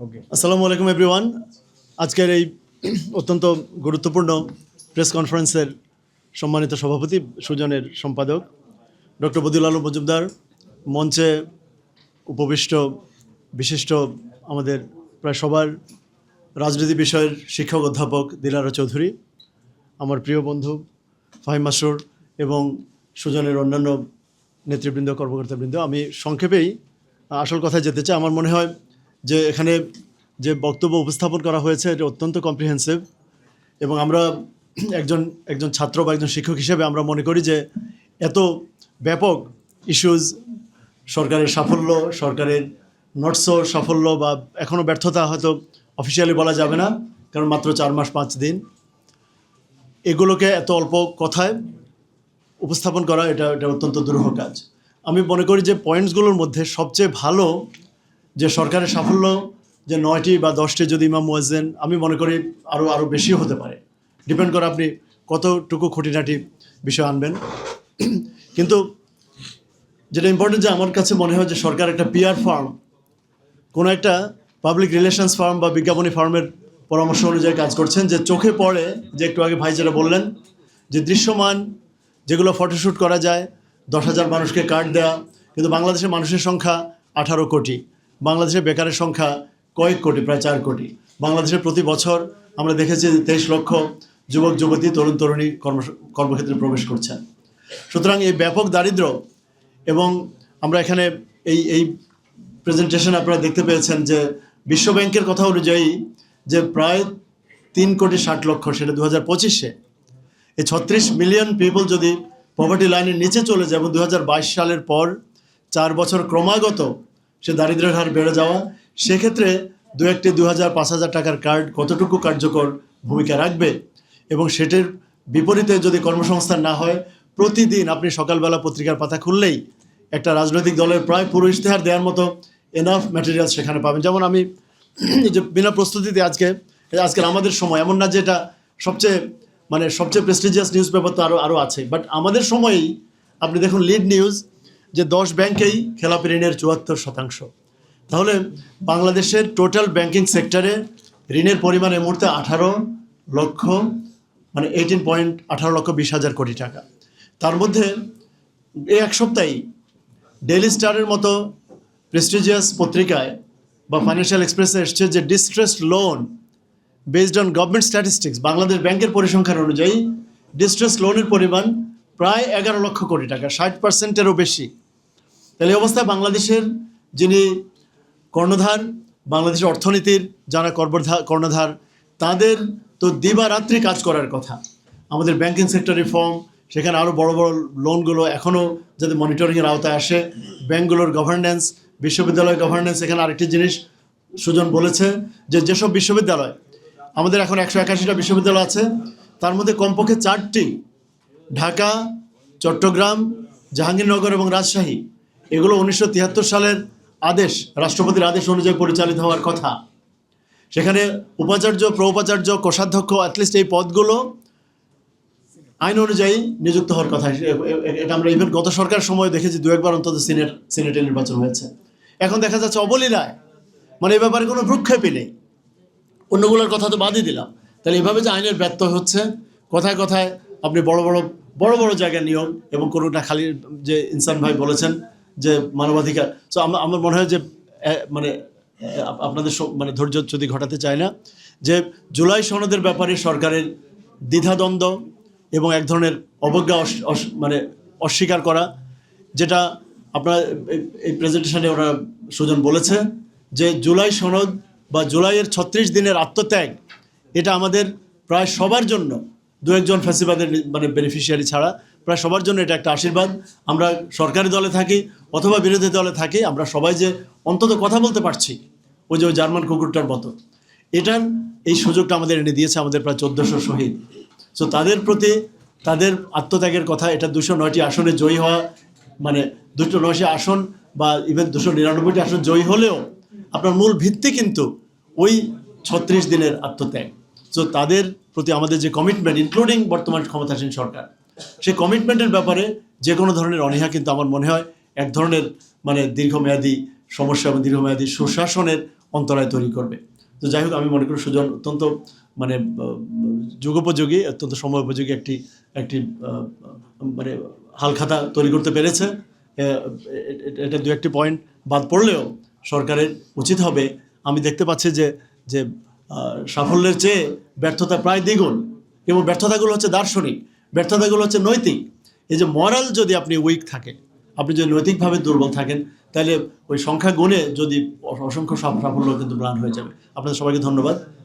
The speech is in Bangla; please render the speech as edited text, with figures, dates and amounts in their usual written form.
ওকে, আসসালামু আলাইকুম এভরিওয়ান। আজকের এই অত্যন্ত গুরুত্বপূর্ণ প্রেস কনফারেন্সের সম্মানিত সভাপতি, সুজনের সম্পাদক ডক্টর বদিউল আলম মজুমদার, মঞ্চে উপবিষ্ট বিশিষ্ট আমাদের প্রায় সবার রাজনীতি বিষয়ের শিক্ষক অধ্যাপক দিলারা চৌধুরী, আমার প্রিয় বন্ধু ফাহিম মাসরুর এবং সুজনের অন্যান্য নেতৃবৃন্দ, কর্মকর্তাবৃন্দ, আমি সংক্ষেপেই আসল কথায় যেতে চাই। আমার মনে হয় যে এখানে যে বক্তব্য উপস্থাপন করা হয়েছে এটা অত্যন্ত কম্প্রিহেন্সিভ, এবং আমরা একজন একজন ছাত্র বা একজন শিক্ষক হিসেবে আমরা মনে করি যে এত ব্যাপক ইস্যুজ, সরকারের সাফল্য, সরকারের নটসো সাফল্য বা এখনও ব্যর্থতা হয়তো অফিসিয়ালি বলা যাবে না, কারণ মাত্র 4 মাস 5 দিন, এগুলোকে এত অল্প কথায় উপস্থাপন করা এটা এটা অত্যন্ত দুরূহ কাজ। আমি মনে করি যে পয়েন্টসগুলোর মধ্যে সবচেয়ে ভালো যে সরকারের সাফল্য যে 9টি বা 10টি যদি ইমাম মুয়াজ্জিন, আমি মনে করি আরও বেশিও হতে পারে, ডিপেন্ড করে আপনি কতটুকু খুঁটিনাটি বিষয় আনবেন। কিন্তু যেটা ইম্পর্টেন্ট, যে আমার কাছে মনে হয় যে সরকার একটা পিআর ফার্ম, কোনো একটা পাবলিক রিলেশনস ফার্ম বা বিজ্ঞাপনী ফার্মের পরামর্শ অনুযায়ী কাজ করছেন, যে চোখে পড়ে, যে একটু আগে ভাই যেটা বললেন, যে দৃশ্যমান যেগুলো ফটোশ্যুট করা যায়, 10,000 মানুষকে কার্ড দেওয়া, কিন্তু বাংলাদেশের মানুষের সংখ্যা 18 কোটি, বাংলাদেশের বেকারের সংখ্যা কয়েক কোটি, প্রায় 4 কোটি। বাংলাদেশের প্রতি বছর আমরা দেখেছি 23 লক্ষ যুবক যুবতী, তরুণ তরুণী কর্মক্ষেত্রে প্রবেশ করছেন। সুতরাং এই ব্যাপক দারিদ্র্য, এবং আমরা এখানে এই প্রেজেন্টেশন আপনারা দেখতে পেয়েছেন যে বিশ্ব ব্যাংকের কথা অনুযায়ী যে প্রায় 3,60,00,000, সেটা 2025-এ, এই 36 মিলিয়ন পিপল যদি পভার্টি লাইনের নিচে চলে যায় এবং 2022 সালের পর 4 বছর ক্রমাগত সে দারিদ্র্যের হার বেড়ে যাওয়া, সেক্ষেত্রে দু একটি 2,000 5,000 টাকার কার্ড কতটুকু কার্যকর ভূমিকা রাখবে, এবং সেটির বিপরীতে যদি কর্মসংস্থান না হয়, প্রতিদিন আপনি সকালবেলা পত্রিকার পাতা খুললেই একটা রাজনৈতিক দলের প্রায় পুরো ইশতেহার দেওয়ার মতো এনাফ ম্যাটেরিয়াল সেখানে পাবেন। যেমন আমি যে বিনা প্রস্তুতিতে আজকের আমাদের সময়, এমন না যে এটা সবচেয়ে প্রেস্টিজিয়াস নিউজ পেপার, তো আরও আছে, বাট আমাদের সময়েই আপনি দেখুন লিড নিউজ যে 10 ব্যাংকেই খেলাপি ঋণের 74%। তাহলে বাংলাদেশের টোটাল ব্যাংকিং সেক্টরে ঋণের পরিমাণ এই মুহূর্তে 18 লক্ষ, 18,20,000 কোটি টাকা। তার মধ্যে এই এক সপ্তাহেই ডেইলি স্টারের মতো প্রেস্টিজিয়াস পত্রিকায় বা ফাইন্যান্সিয়াল এক্সপ্রেসে এসছে যে distressed loan based on government statistics, Bangladesh ব্যাংকের পরিসংখ্যান অনুযায়ী ডিস্ট্রেস লোনের পরিমাণ প্রায় 11 লক্ষ কোটি টাকা, 60%-এরও বেশি। তাহলে এই অবস্থায় বাংলাদেশের যিনি কর্ণধার, বাংলাদেশের অর্থনীতির যারা কর্ণধার, তাদের তো দিবারাত্রি কাজ করার কথা। আমাদের ব্যাংকিং সেক্টর রিফর্ম, সেখানে আরও বড় বড় লোনগুলো এখনও যাতে মনিটরিংয়ের আওতায় আসে, ব্যাংকগুলোর গভর্নেন্স, বিশ্ববিদ্যালয় গভর্নেন্স। এখানে আরেকটি জিনিস সুজন বলেছে যে যেসব বিশ্ববিদ্যালয়, আমাদের এখন 181টা বিশ্ববিদ্যালয় আছে, তার মধ্যে কমপক্ষে 4টি ঢাকা, চট্টগ্রাম, জাহাঙ্গীরনগর এবং রাজশাহী, এগুলো 1973 সালের আদেশ, রাষ্ট্রপতির আদেশ অনুযায়ী পরিচালিত হওয়ার কথা। সেখানে উপাচার্য, প্রোপাচার্য, কোষাধ্যক্ষ, অ্যাটলিস্ট এই পদগুলো আইন অনুযায়ী নিযুক্ত হওয়ার কথা। এটা আমরা ইভেন গত সরকার সময় দেখেছি, 2-1 বার অন্তত সিনেটের নির্বাচন হয়েছে। এখন দেখা যাচ্ছে অবলীলায়, এই ব্যাপারে কোনো ভ্রুক্ষেপই নেই। অন্যগুলোর কথা তো বাদই দিলাম। তাহলে এভাবে যে আইনের ব্যত্যয় হচ্ছে, কথায় কথায় আপনি বড় বড় জায়গায় নিয়োগ, এবং কোনোটা খালি, যে ইনসান ভাই বলেছেন যে মানবাধিকার। সো আমার মনে হয় যে আপনাদের ধৈর্য যদি ঘটাতে চায় না, যে জুলাই সনদের ব্যাপারে সরকারের দ্বিধাদ্বন্দ্ব এবং এক ধরনের অবজ্ঞা, অস্বীকার করা, যেটা আপনার এই প্রেজেন্টেশনে ওরা সুজন বলেছে যে জুলাই সনদ বা জুলাইয়ের 36 দিনের আত্মত্যাগ, এটা আমাদের প্রায় সবার জন্য, 2-1 ফ্যাসিবাদের বেনিফিশিয়ারি ছাড়া প্রায় সবার জন্য এটা একটা আশীর্বাদ। আমরা সরকারি দলে থাকি অথবা বিরোধী দলে থাকি, আমরা সবাই যে অন্তত কথা বলতে পারছি, ওই জার্মান কুকুরটার মতো, এটার এই সুযোগটা আমাদের এনে দিয়েছে আমাদের প্রায় 1400 শহীদ। সো তাদের প্রতি তাদের আত্মত্যাগের কথা, এটা 209টি আসনে জয়ী হওয়া, 209টি আসন বা ইভেন 299টি আসন জয়ী হলেও আপনার মূল ভিত্তি কিন্তু ওই 36 দিনের আত্মত্যাগ। সো তাদের প্রতি আমাদের যে কমিটমেন্ট, ইনক্লুডিং বর্তমান ক্ষমতাসীন সরকার, সেই কমিটমেন্টের ব্যাপারে যে কোনো ধরনের অনীহা কিন্তু আমার মনে হয় এক ধরনের দীর্ঘমেয়াদী সমস্যা এবং দীর্ঘমেয়াদী সুশাসনের অন্তরায় তৈরি করবে। তো যাই হোক, আমি মনে করি সুজন অত্যন্ত মানে যুগোপযোগী, অত্যন্ত সময়োপযোগী একটি একটি মানে হালখাতা তৈরি করতে পেরেছে। এটা দু একটি পয়েন্ট বাদ পড়লেও সরকারের উচিত হবে, আমি দেখতে পাচ্ছি যে যে সাফল্যের চেয়ে ব্যর্থতা প্রায় দ্বিগুণ, এবং ব্যর্থতাগুলো হচ্ছে দার্শনিক, ব্যর্থতাগুলো হচ্ছে নৈতিক। এই যে মরাল যদি আপনি উইক থাকে, আপনি যদি নৈতিকভাবে দুর্বল থাকেন, তাহলে ওই সংখ্যা গুণে যদি অসংখ্য সাফল্য কিন্তু ম্লান হয়ে যাবে। আপনাদের সবাইকে ধন্যবাদ।